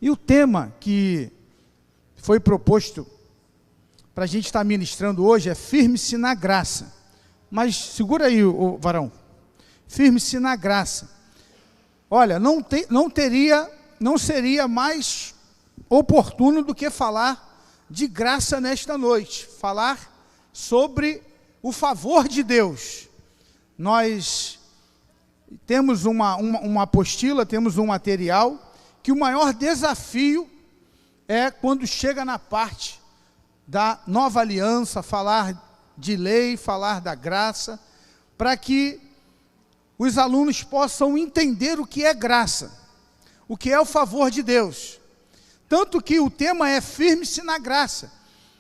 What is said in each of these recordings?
E o tema que foi proposto para a gente estar ministrando hoje é firme-se na graça. Mas segura aí, o varão. Firme-se na graça. Olha, não seria mais oportuno do que falar de graça nesta noite. Falar sobre o favor de Deus. Nós temos uma apostila, temos um material, que o maior desafio é quando chega na parte da nova aliança, falar de lei, falar da graça, para que os alunos possam entender o que é graça, o que é o favor de Deus. Tanto que o tema é firme-se na graça,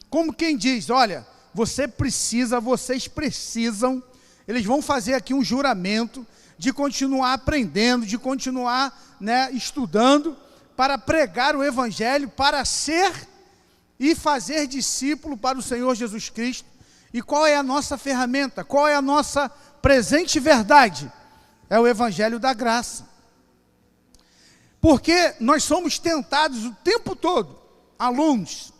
como quem diz, olha, vocês precisam, eles vão fazer aqui um juramento de continuar aprendendo, de continuar estudando, para pregar o Evangelho, para ser e fazer discípulo para o Senhor Jesus Cristo. E qual é a nossa ferramenta? Qual é a nossa presente verdade? É o Evangelho da graça. Porque nós somos tentados o tempo todo, alunos,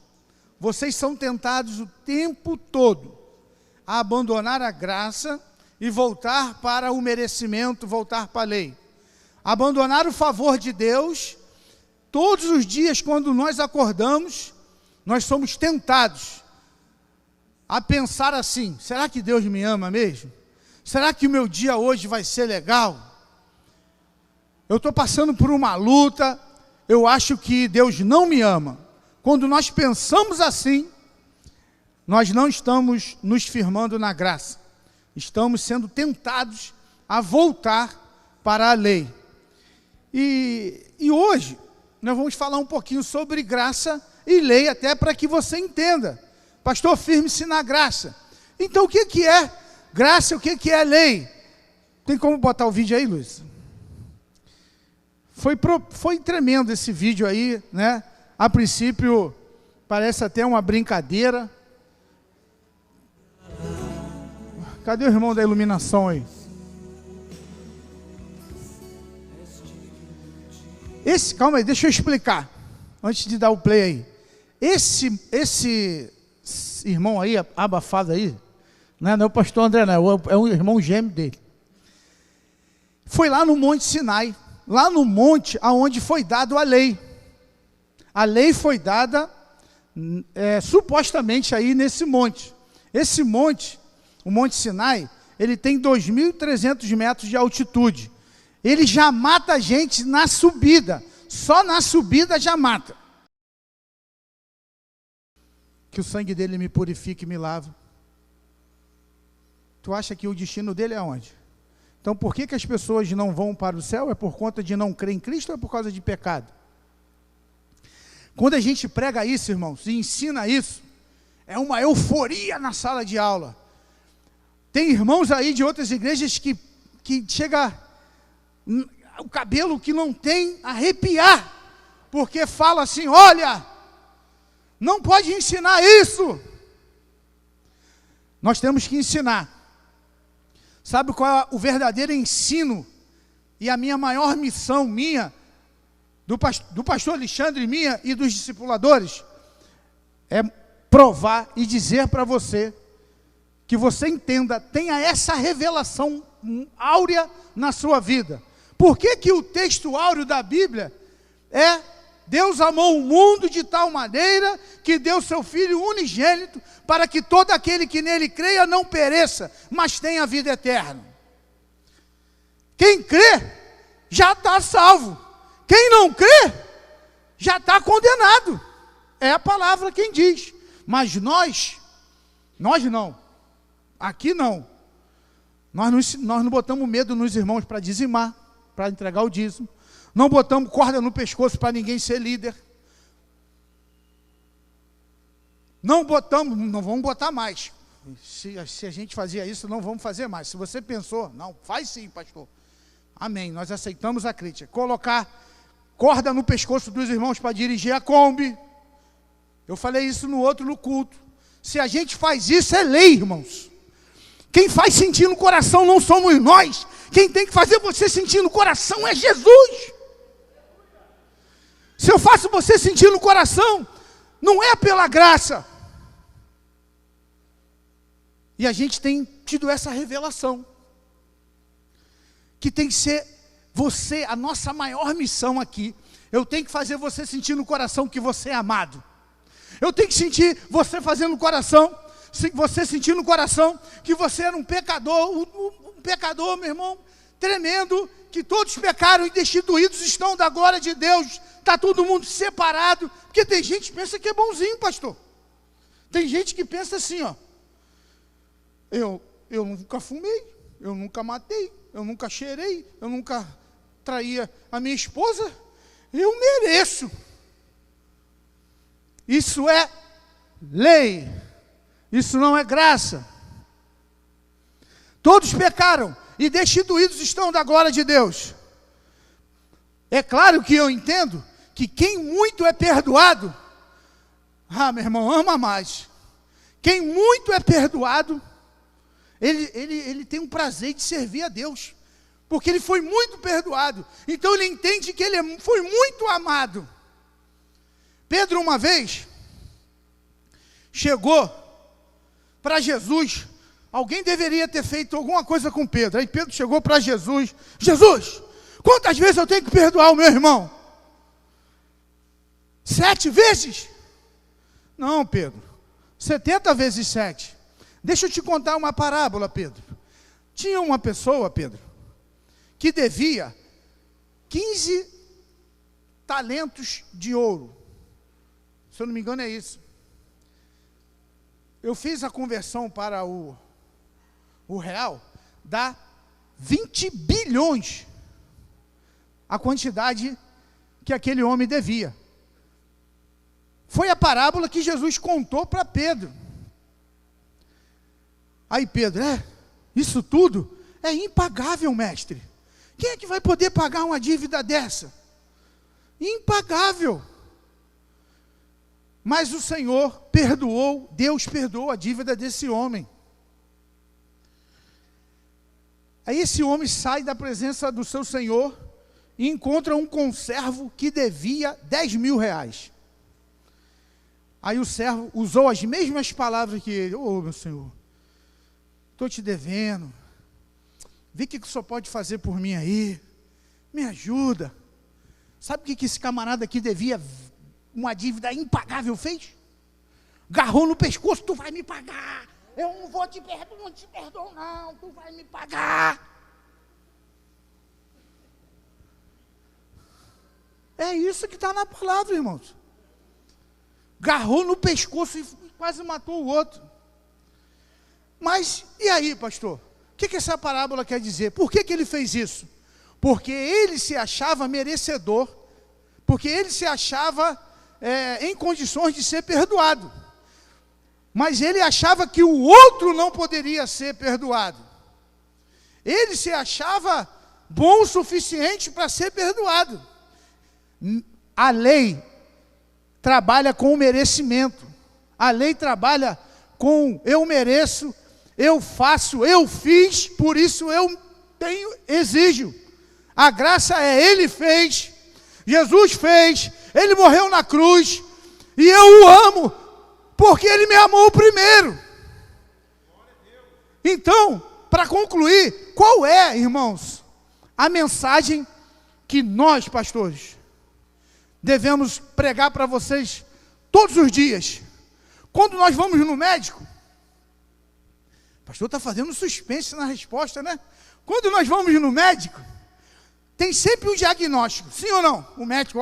vocês são tentados o tempo todo a abandonar a graça e voltar para o merecimento, voltar para a lei. Abandonar o favor de Deus. Todos os dias, quando nós acordamos, nós somos tentados a pensar assim, será que Deus me ama mesmo? Será que o meu dia hoje vai ser legal? Eu estou passando por uma luta, eu acho que Deus não me ama. Quando nós pensamos assim, nós não estamos nos firmando na graça. Estamos sendo tentados a voltar para a lei. E hoje, nós vamos falar um pouquinho sobre graça e lei, até para que você entenda. Pastor, firme-se na graça. Então, o que é graça, o que é lei? Tem como botar o vídeo aí, Luiz? Foi tremendo esse vídeo aí, né? A princípio, parece até uma brincadeira. Cadê o irmão da iluminação aí? Calma aí, deixa eu explicar, antes de dar o play aí. Esse irmão aí, abafado aí, não é o pastor André, não, é o irmão gêmeo dele. Foi lá no Monte Sinai, lá no monte aonde foi dado a lei. A lei foi dada, supostamente aí nesse monte. Esse monte, o Monte Sinai, ele tem 2.300 metros de altitude. Ele já mata a gente na subida. Só na subida já mata. Que o sangue dele me purifique e me lava. Tu acha que o destino dele é onde? Então por que as pessoas não vão para o céu? É por conta de não crer em Cristo ou é por causa de pecado? Quando a gente prega isso, irmãos, e ensina isso, é uma euforia na sala de aula. Tem irmãos aí de outras igrejas que chega o cabelo que não tem arrepiar, porque fala assim, olha, não pode ensinar isso. Nós temos que ensinar. Sabe qual é o verdadeiro ensino? E a minha maior missão, do pastor Alexandre, minha e dos discipuladores, é provar e dizer para você, que você entenda, tenha essa revelação áurea na sua vida. Por que o texto áureo da Bíblia é: Deus amou o mundo de tal maneira que deu seu Filho unigênito para que todo aquele que nele creia não pereça, mas tenha vida eterna. Quem crê já está salvo. Quem não crê já está condenado. É a palavra quem diz. Mas nós não. Aqui não. Nós não botamos medo nos irmãos para dizimar, para entregar o dízimo. Não botamos corda no pescoço para ninguém ser líder. Não vamos botar mais. Se a gente fazia isso, não vamos fazer mais. Se você pensou, não, faz sim, pastor. Amém, nós aceitamos a crítica. Colocar corda no pescoço dos irmãos para dirigir a Kombi. Eu falei isso no culto. Se a gente faz isso, é lei, irmãos. Quem faz sentir no coração não somos nós. Quem tem que fazer você sentir no coração é Jesus. Se eu faço você sentir no coração, não é pela graça. E a gente tem tido essa revelação, que tem que ser você, a nossa maior missão aqui. Eu tenho que fazer você sentir no coração que você é amado. Eu tenho que sentir você fazendo no coração, você sentir no coração que você era um pecador, um pecador, meu irmão, tremendo, que todos pecaram e destituídos estão da glória de Deus. Está todo mundo separado, porque tem gente que pensa que é bonzinho, pastor. Tem gente que pensa assim, ó, eu nunca fumei, eu nunca matei, eu nunca cheirei, eu nunca traía a minha esposa, eu mereço. Isso é lei, isso não é graça. Todos pecaram e destituídos estão da glória de Deus. É claro que eu entendo que quem muito é perdoado, meu irmão, ama mais. Quem muito é perdoado, ele tem um prazer de servir a Deus, porque ele foi muito perdoado, então ele entende que ele foi muito amado. Pedro uma vez chegou para Jesus, alguém deveria ter feito alguma coisa com Pedro, aí Pedro chegou para Jesus, Jesus, quantas vezes eu tenho que perdoar o meu irmão? 7 vezes? Não, Pedro, 70 vezes 7. Deixa eu te contar uma parábola, Pedro. Tinha uma pessoa, Pedro, que devia 15 talentos de ouro. Se eu não me engano é isso. Eu fiz a conversão para o real, dá 20 bilhões a quantidade que aquele homem devia. Foi a parábola que Jesus contou para Pedro. Aí Pedro, isso tudo é impagável, mestre. Quem é que vai poder pagar uma dívida dessa? Impagável. Mas o Senhor perdoou, Deus perdoou a dívida desse homem. Aí esse homem sai da presença do seu Senhor e encontra um conservo que devia 10 mil reais. Aí o servo usou as mesmas palavras que ele. Meu Senhor, estou te devendo. Vê o que o senhor pode fazer por mim aí. Me ajuda. Sabe o que esse camarada aqui devia, uma dívida impagável, fez? Agarrou no pescoço, tu vai me pagar. Eu não vou te perdoar, não te perdoo não, tu vai me pagar. É isso que está na palavra, irmãos. Agarrou no pescoço e quase matou o outro. Mas, e aí, pastor? O que essa parábola quer dizer? Por que ele fez isso? Porque ele se achava merecedor, porque ele se achava em condições de ser perdoado. Mas ele achava que o outro não poderia ser perdoado. Ele se achava bom o suficiente para ser perdoado. A lei trabalha com o merecimento. A lei trabalha com eu mereço, eu faço, eu fiz, por isso eu exijo. A graça ele fez, Jesus fez, ele morreu na cruz, e eu o amo, porque ele me amou primeiro. Então, para concluir, qual é, irmãos, a mensagem que nós, pastores, devemos pregar para vocês todos os dias? Quando nós vamos no médico, o pastor está fazendo suspense na resposta, né? Quando nós vamos no médico, tem sempre um diagnóstico, sim ou não? O médico,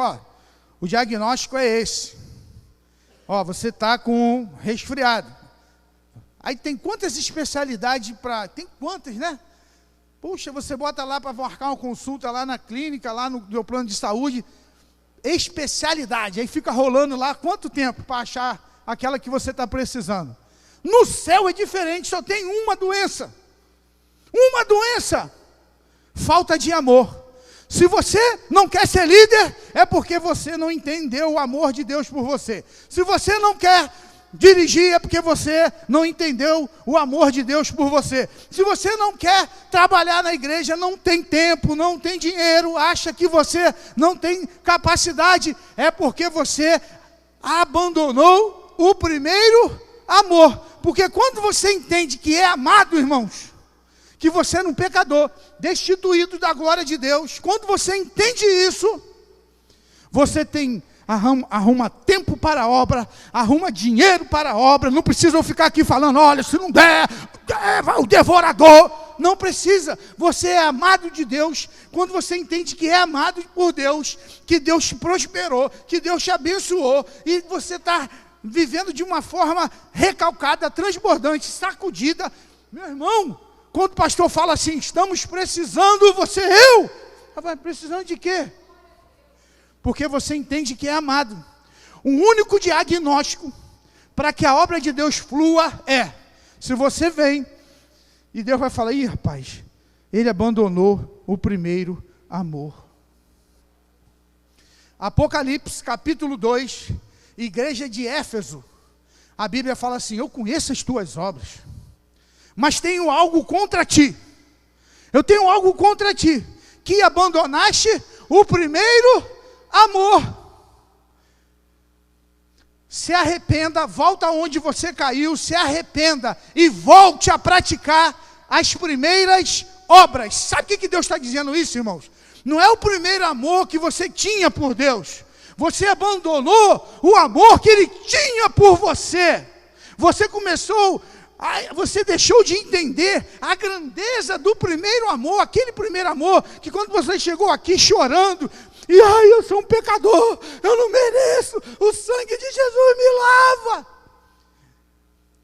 o diagnóstico é esse. Você está com resfriado. Aí tem quantas especialidades tem quantas, né? Puxa, você bota lá para marcar uma consulta lá na clínica, lá no meu plano de saúde, especialidade, aí fica rolando lá quanto tempo para achar aquela que você está precisando. No céu é diferente, só tem uma doença, falta de amor. Se você não quer ser líder, é porque você não entendeu o amor de Deus por você. Se você não quer dirigir é porque você não entendeu o amor de Deus por você. Se você não quer trabalhar na igreja, não tem tempo, não tem dinheiro, acha que você não tem capacidade, é porque você abandonou o primeiro amor. Porque quando você entende que é amado, irmãos, que você é um pecador, destituído da glória de Deus, quando você entende isso, você arruma tempo para a obra, arruma dinheiro para a obra, não precisa ficar aqui falando, olha, se não der, vai o devorador. Não precisa, você é amado de Deus, quando você entende que é amado por Deus, que Deus te prosperou, que Deus te abençoou, e você está vivendo de uma forma recalcada, transbordante, sacudida. Meu irmão, quando o pastor fala assim, estamos precisando, eu, precisando de quê? Porque você entende que é amado. O único diagnóstico para que a obra de Deus flua é, se você vem, e Deus vai falar, rapaz, ele abandonou o primeiro amor. Apocalipse, capítulo 2, igreja de Éfeso, a Bíblia fala assim, eu conheço as tuas obras, mas tenho algo contra ti. Eu tenho algo contra ti, que abandonaste o primeiro amor. Se arrependa, volta onde você caiu, se arrependa e volte a praticar as primeiras obras. Sabe o que Deus está dizendo isso, irmãos? Não é o primeiro amor que você tinha por Deus. Você abandonou o amor que Ele tinha por você. Você deixou de entender a grandeza do primeiro amor, aquele primeiro amor que quando você chegou aqui chorando, eu sou um pecador, eu não mereço, o sangue de Jesus me lava.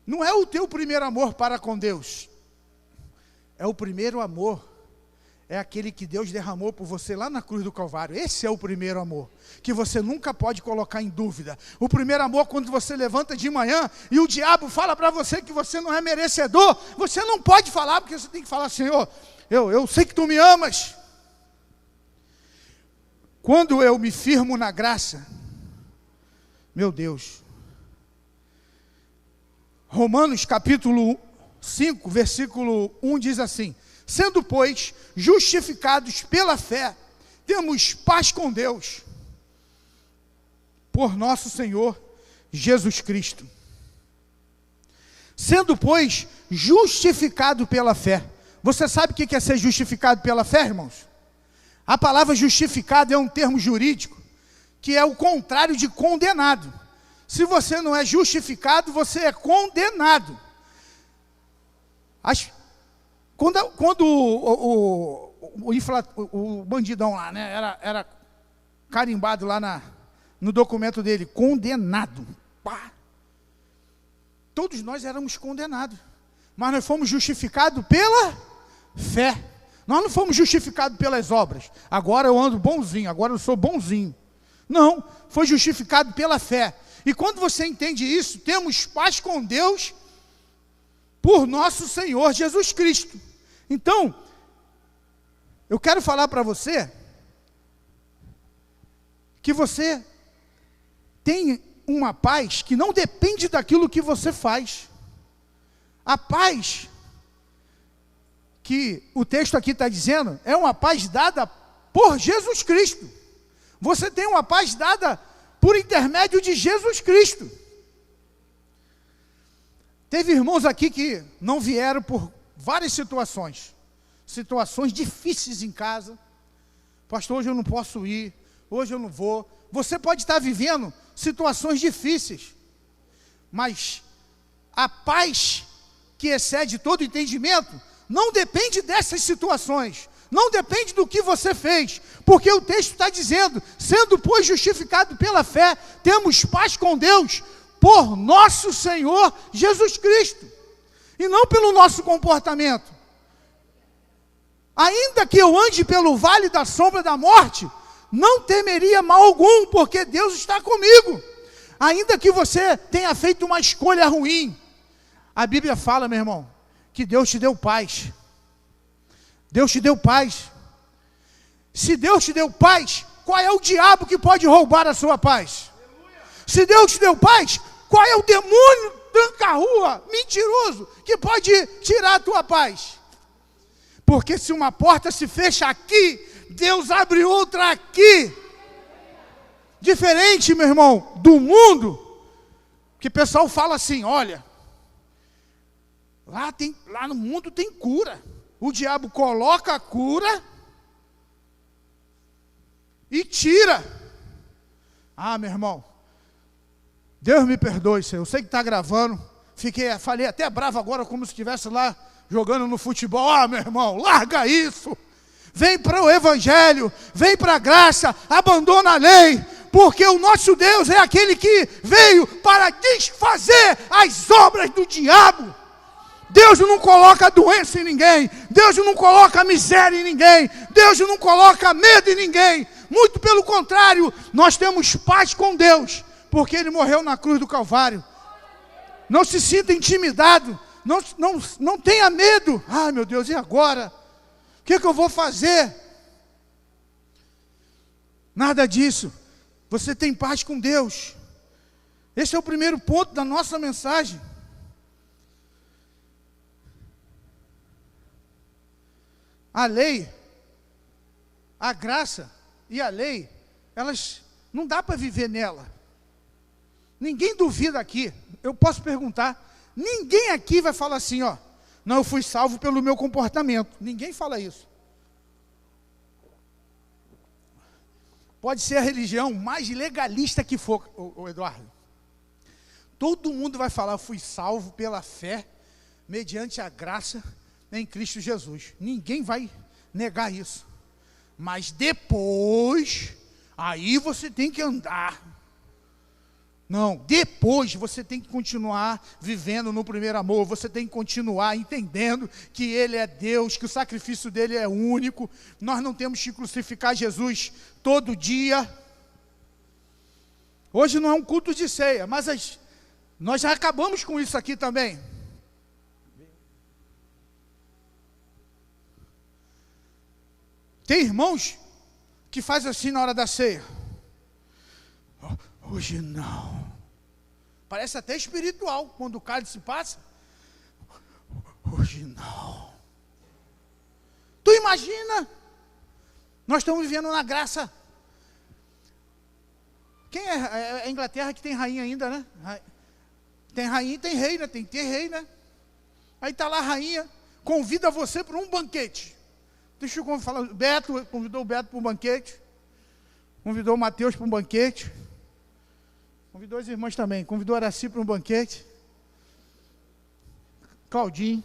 Não é o teu primeiro amor para com Deus, é o primeiro amor, é aquele que Deus derramou por você lá na cruz do Calvário. Esse é o primeiro amor, que você nunca pode colocar em dúvida. O primeiro amor, quando você levanta de manhã e o diabo fala para você que você não é merecedor, você não pode falar, porque você tem que falar, Senhor, eu sei que Tu me amas. Quando eu me firmo na graça, meu Deus, Romanos capítulo 5, versículo 1 diz assim, sendo, pois, justificados pela fé, temos paz com Deus, por nosso Senhor Jesus Cristo. Sendo, pois, justificado pela fé. Você sabe o que é ser justificado pela fé, irmãos? A palavra justificado é um termo jurídico, que é o contrário de condenado. Se você não é justificado, você é condenado. Quando o bandidão lá, né, era carimbado lá no documento dele, condenado. Pá. Todos nós éramos condenados, mas nós fomos justificados pela fé. Nós não fomos justificados pelas obras. Agora eu ando bonzinho, agora eu sou bonzinho. Não, foi justificado pela fé. E quando você entende isso, temos paz com Deus por nosso Senhor Jesus Cristo. Então, eu quero falar para você que você tem uma paz que não depende daquilo que você faz. A paz que o texto aqui está dizendo é uma paz dada por Jesus Cristo. Você tem uma paz dada por intermédio de Jesus Cristo. Teve irmãos aqui que não vieram por várias situações difíceis em casa. Pastor, hoje eu não posso ir, hoje eu não vou. Você pode estar vivendo situações difíceis, mas a paz que excede todo entendimento não depende dessas situações, não depende do que você fez, porque o texto está dizendo, sendo, pois, justificado pela fé, temos paz com Deus, por nosso Senhor Jesus Cristo, e não pelo nosso comportamento. Ainda que eu ande pelo vale da sombra da morte, não temeria mal algum, porque Deus está comigo. Ainda que você tenha feito uma escolha ruim, a Bíblia fala, meu irmão, que Deus te deu paz. Deus te deu paz. Se Deus te deu paz, qual é o diabo que pode roubar a sua paz? Se Deus te deu paz, Qual é o demônio tranca-rua, mentiroso, que pode tirar a tua paz? Porque se uma porta se fecha aqui, Deus abre outra aqui. Diferente, meu irmão, do mundo, que o pessoal fala assim, olha, lá no mundo tem cura. O diabo coloca a cura e tira. Ah, meu irmão, Deus me perdoe, Senhor. Eu sei que está gravando. Falei até bravo agora, como se estivesse lá jogando no futebol. Ah, meu irmão, larga isso. Vem para o Evangelho, vem para a graça, abandona a lei, porque o nosso Deus é aquele que veio para desfazer as obras do diabo. Deus não coloca doença em ninguém, Deus não coloca miséria em ninguém, Deus não coloca medo em ninguém. Muito pelo contrário, nós temos paz com Deus, porque Ele morreu na cruz do Calvário. Não se sinta intimidado, não tenha medo. Ai, meu Deus, e agora? O que eu vou fazer? Nada disso. Você tem paz com Deus. Esse é o primeiro ponto da nossa mensagem. A lei, a graça e a lei, elas não dá para viver nela. Ninguém duvida aqui. Eu posso perguntar, ninguém aqui vai falar assim, ó, não, eu fui salvo pelo meu comportamento. Ninguém fala isso. Pode ser a religião mais legalista que for, o Eduardo. Todo mundo vai falar, eu fui salvo pela fé, mediante a graça em Cristo Jesus. Ninguém vai negar isso. Mas depois, aí você tem que andar. Não, depois você tem que continuar vivendo no primeiro amor, você tem que continuar entendendo que Ele é Deus, que o sacrifício dEle é único. Nós não temos que crucificar Jesus todo dia. Hoje não é um culto de ceia, mas nós já acabamos com isso aqui também. Tem irmãos que fazem assim na hora da ceia. Hoje não. Parece até espiritual quando o cálice passa. Hoje não. Tu imagina? Nós estamos vivendo na graça. Quem é a Inglaterra que tem rainha ainda, né? Tem rainha e tem rei, né? Tem que ter rei, né? Aí está lá a rainha, convida você para um banquete. Deixa eu falar, Beto, convidou o Beto para um banquete. Convidou o Mateus para um banquete. Convidou as irmãs também. Convidou a Araci para um banquete. Claudinho.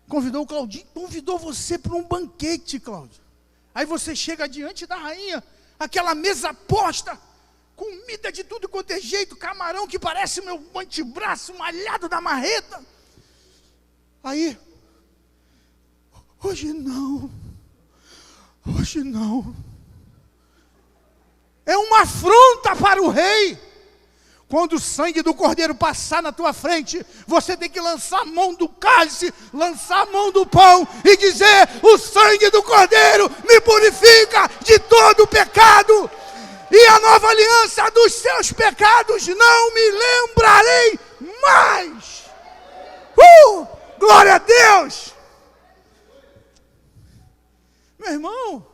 Convidou o Claudinho. Convidou você para um banquete, Cláudio. Aí você chega diante da rainha. Aquela mesa posta. Comida de tudo quanto é jeito. Camarão que parece meu antebraço malhado da marreta. Aí. Hoje não. Hoje não. É uma afronta para o rei. Quando o sangue do cordeiro passar na tua frente, você tem que lançar a mão do cálice, lançar a mão do pão e dizer: o sangue do cordeiro me purifica de todo o pecado, e a nova aliança dos seus pecados não me lembrarei mais. Glória a Deus! Meu irmão,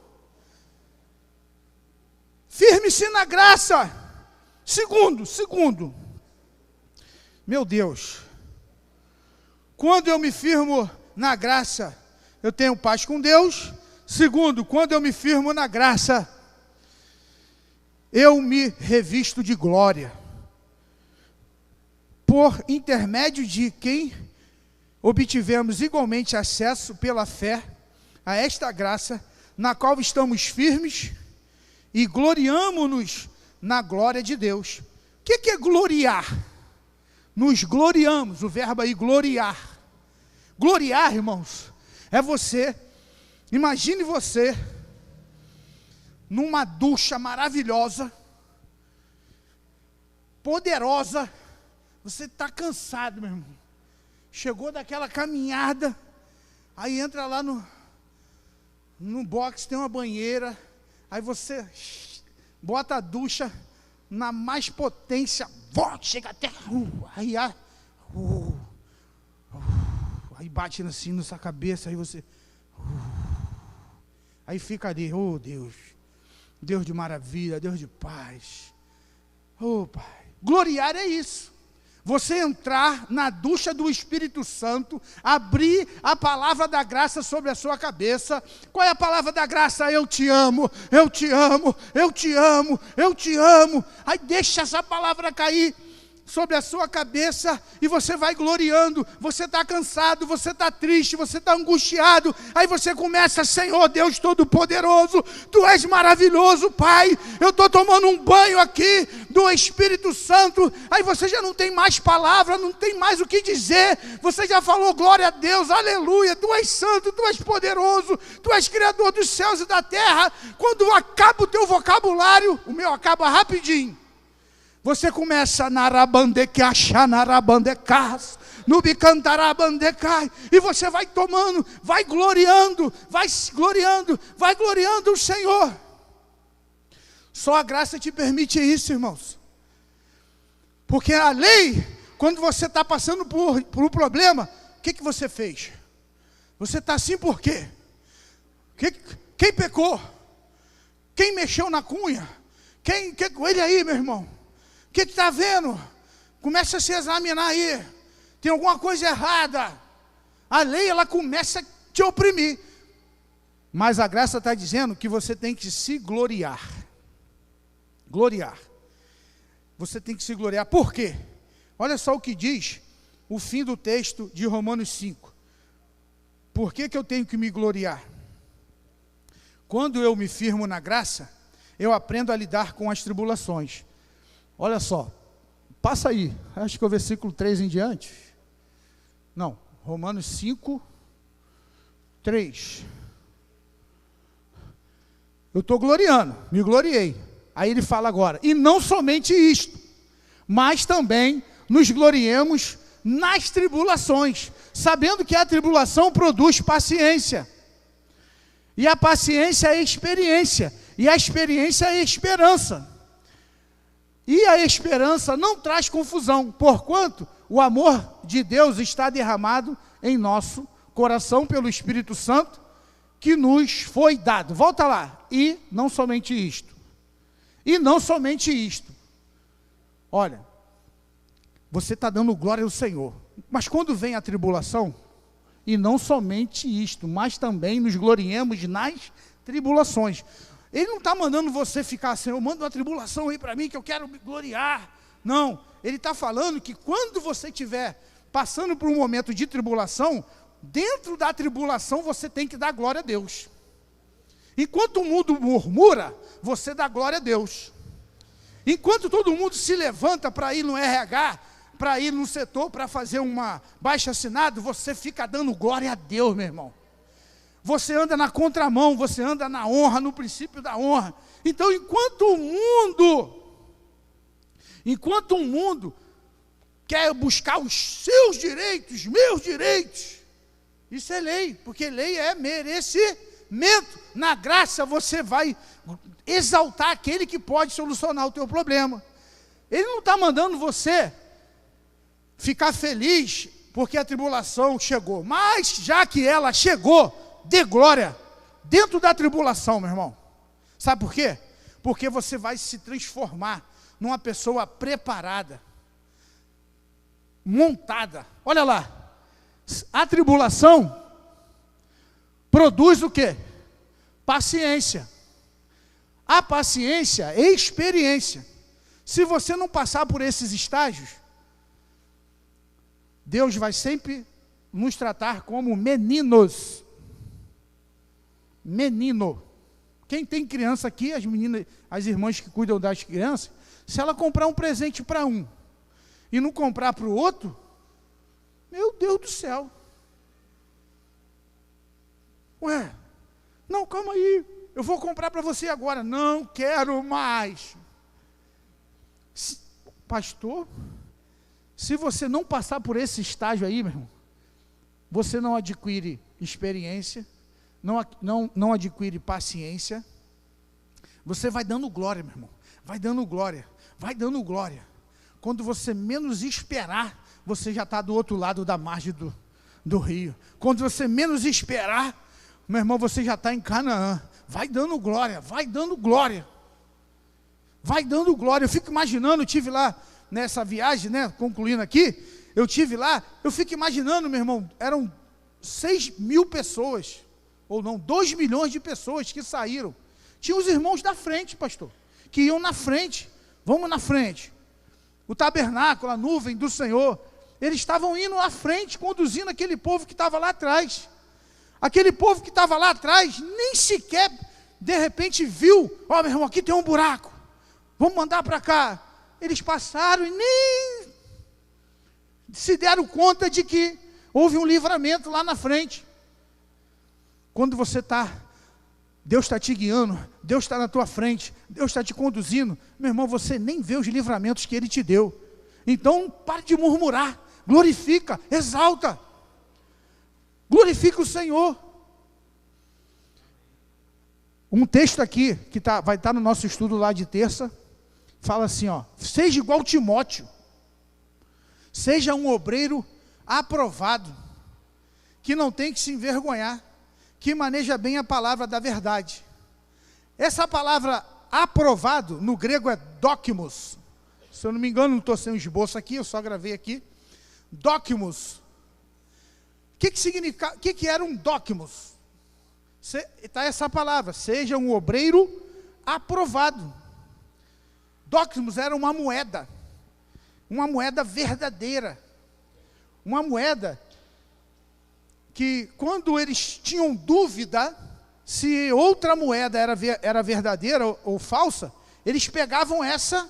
firme-se na graça. Segundo, meu Deus, quando eu me firmo na graça, eu tenho paz com Deus. Segundo, quando eu me firmo na graça, eu me revisto de glória, por intermédio de quem obtivemos igualmente acesso pela fé a esta graça, na qual estamos firmes e gloriamo-nos na glória de Deus. O que é gloriar? Nos gloriamos, o verbo aí, gloriar. Gloriar, irmãos, é você, imagine você, numa ducha maravilhosa, poderosa, você está cansado, meu irmão, chegou daquela caminhada, aí entra lá no box, tem uma banheira, aí você bota a ducha na mais potência, chega até, aí bate assim na sua cabeça, aí você, aí fica ali, Deus, Deus de maravilha, Deus de paz, Pai, gloriar é isso. Você entrar na ducha do Espírito Santo, abrir a palavra da graça sobre a sua cabeça. Qual é a palavra da graça? Eu te amo, eu te amo, eu te amo, eu te amo. Aí deixa essa palavra cair sobre a sua cabeça e você vai gloriando. Você está cansado, você está triste, você está angustiado. Aí você começa, Senhor Deus Todo-Poderoso, Tu és maravilhoso, Pai. Eu estou tomando um banho aqui do Espírito Santo. Aí você já não tem mais palavra, não tem mais o que dizer. Você já falou glória a Deus, aleluia. Tu és santo, Tu és poderoso, Tu és criador dos céus e da terra. Quando acaba o teu vocabulário, o meu acaba rapidinho. Você começa e você vai tomando, vai gloriando o Senhor. Só a graça te permite isso, irmãos. Porque a lei, quando você está passando por um problema, o que você fez? Você está assim por quê? Quem pecou? Quem mexeu na cunha? Ele aí, meu irmão? O que está vendo? Começa a se examinar aí. Tem alguma coisa errada. A lei, ela começa a te oprimir. Mas a graça está dizendo que você tem que se gloriar. Gloriar. Você tem que se gloriar. Por quê? Olha só o que diz o fim do texto de Romanos 5. Por que eu tenho que me gloriar? Quando eu me firmo na graça, eu aprendo a lidar com as tribulações. Olha só, passa aí, acho que é o versículo 3 em diante. Não, Romanos 5, 3. Eu estou gloriando, me gloriei. Aí ele fala agora, e não somente isto, mas também nos gloriemos nas tribulações, sabendo que a tribulação produz paciência. E a paciência é experiência, e a experiência é esperança. E a esperança não traz confusão, porquanto o amor de Deus está derramado em nosso coração pelo Espírito Santo, que nos foi dado. Volta lá. E não somente isto. E não somente isto. Olha, você está dando glória ao Senhor. Mas quando vem a tribulação, e não somente isto, mas também nos gloriemos nas tribulações. Ele não está mandando você ficar assim, eu mando uma tribulação aí para mim que eu quero me gloriar. Não, ele está falando que quando você estiver passando por um momento de tribulação, dentro da tribulação você tem que dar glória a Deus. Enquanto o mundo murmura, você dá glória a Deus. Enquanto todo mundo se levanta para ir no RH, para ir no setor, para fazer uma baixa-assinado, você fica dando glória a Deus, meu irmão. Você anda na contramão, você anda na honra, no princípio da honra. Então, enquanto o mundo quer buscar os seus direitos, meus direitos, isso é lei, porque lei é merecimento. Na graça você vai exaltar aquele que pode solucionar o teu problema. Ele não está mandando você ficar feliz porque a tribulação chegou, mas já que ela chegou, dê glória dentro da tribulação, meu irmão. Sabe por quê? Porque você vai se transformar numa pessoa preparada, montada. Olha lá, a tribulação produz o quê? Paciência. A paciência é experiência. Se você não passar por esses estágios, Deus vai sempre nos tratar como meninos. Menino. Quem tem criança aqui, as meninas, as irmãs que cuidam das crianças, se ela comprar um presente para um e não comprar para o outro, meu Deus do céu. Ué, não, calma aí, eu vou comprar para você agora. Não quero mais. Pastor, se você não passar por esse estágio aí, meu irmão, você não adquire experiência, não adquire paciência, Você vai dando glória, meu irmão. Vai dando glória. Vai dando glória. Quando você menos esperar, você já está do outro lado da margem do rio. Quando você menos esperar, meu irmão, você já está em Canaã. Vai dando glória, vai dando glória. Vai dando glória. Eu fico imaginando, eu tive lá nessa viagem, né, concluindo aqui, eu tive lá, eu fico imaginando, meu irmão, eram 6.000 pessoas, ou não, 2 milhões de pessoas que saíram. Tinha os irmãos da frente, pastor, que iam na frente. Vamos na frente. O tabernáculo, a nuvem do Senhor, eles estavam indo à frente, conduzindo aquele povo que estava lá atrás. Aquele povo que estava lá atrás, nem sequer, de repente, viu, ó, meu irmão, aqui tem um buraco, vamos mandar para cá. Eles passaram e nem se deram conta de que houve um livramento lá na frente. Quando você está, Deus está te guiando, Deus está na tua frente, Deus está te conduzindo, meu irmão, você nem vê os livramentos que Ele te deu. Então, pare de murmurar, glorifica, exalta, glorifica o Senhor. Um texto aqui, que vai estar no nosso estudo lá de terça, fala assim, ó, seja igual Timóteo, seja um obreiro aprovado, que não tem que se envergonhar, que maneja bem a palavra da verdade. Essa palavra aprovado, no grego é dokimos. Se eu não me engano, não estou sem um esboço aqui, eu só gravei aqui. Dokimos. O que significa? O que era um dokimos? Está essa palavra, seja um obreiro aprovado. Dokimos era uma moeda verdadeira, uma moeda que, quando eles tinham dúvida se outra moeda era verdadeira ou falsa, eles pegavam essa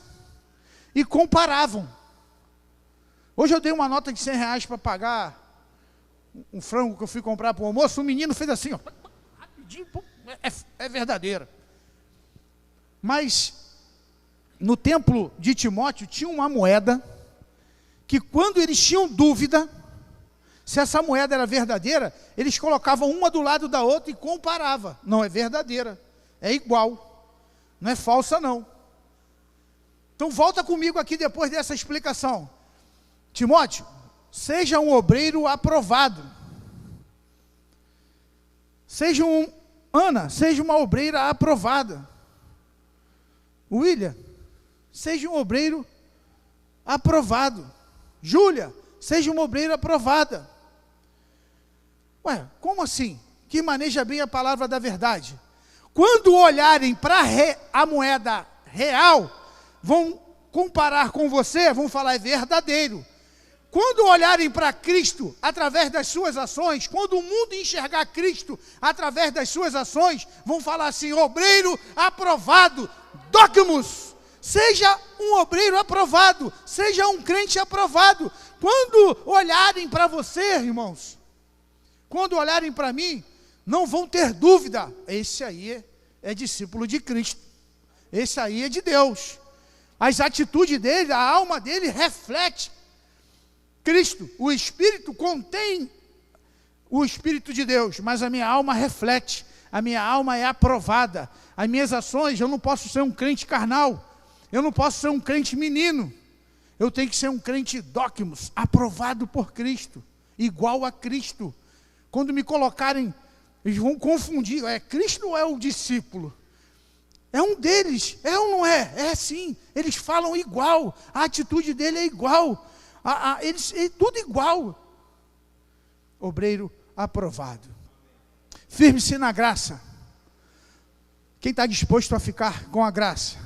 e comparavam. Hoje eu dei uma nota de R$100 para pagar um frango que eu fui comprar para o almoço, o menino fez assim, ó, rapidinho, é verdadeira. Mas no templo de Timóteo tinha uma moeda que, quando eles tinham dúvida se essa moeda era verdadeira, eles colocavam uma do lado da outra e comparavam. Não, é verdadeira, é igual, não é falsa não. Então volta comigo aqui depois dessa explicação. Timóteo, seja um obreiro aprovado. Ana, seja uma obreira aprovada. William, seja um obreiro aprovado. Júlia, seja uma obreira aprovada. Ué, como assim? Que maneja bem a palavra da verdade. Quando olharem para a moeda real, vão comparar com você, vão falar, é verdadeiro. Quando olharem para Cristo através das suas ações, quando o mundo enxergar Cristo através das suas ações, vão falar assim, obreiro aprovado, dokimos. Seja um obreiro aprovado, seja um crente aprovado. Quando olharem para você, irmãos, quando olharem para mim, não vão ter dúvida, esse aí é discípulo de Cristo, esse aí é de Deus. As atitudes dele, a alma dele reflete Cristo. O Espírito contém o Espírito de Deus, mas a minha alma reflete, a minha alma é aprovada. As minhas ações, eu não posso ser um crente carnal, eu não posso ser um crente menino, eu tenho que ser um crente dokimos, aprovado por Cristo, igual a Cristo. Quando me colocarem, eles vão confundir, é Cristo ou é o discípulo? É um deles, é ou não é? É sim, eles falam igual, a atitude dele é igual, é tudo igual. Obreiro aprovado. Firme-se na graça. Quem está disposto a ficar com a graça?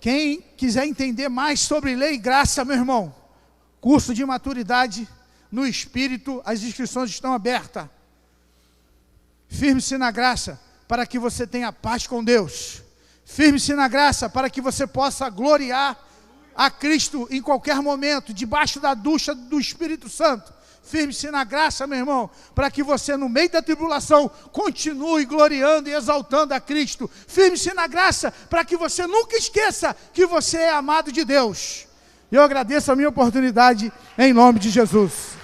Quem quiser entender mais sobre lei e graça, meu irmão, curso de maturidade no Espírito, as inscrições estão abertas. Firme-se na graça, para que você tenha paz com Deus. Firme-se na graça, para que você possa gloriar a Cristo em qualquer momento, debaixo da ducha do Espírito Santo. Firme-se na graça, meu irmão, para que você, no meio da tribulação, continue gloriando e exaltando a Cristo. Firme-se na graça, para que você nunca esqueça que você é amado de Deus. Eu agradeço a minha oportunidade, em nome de Jesus.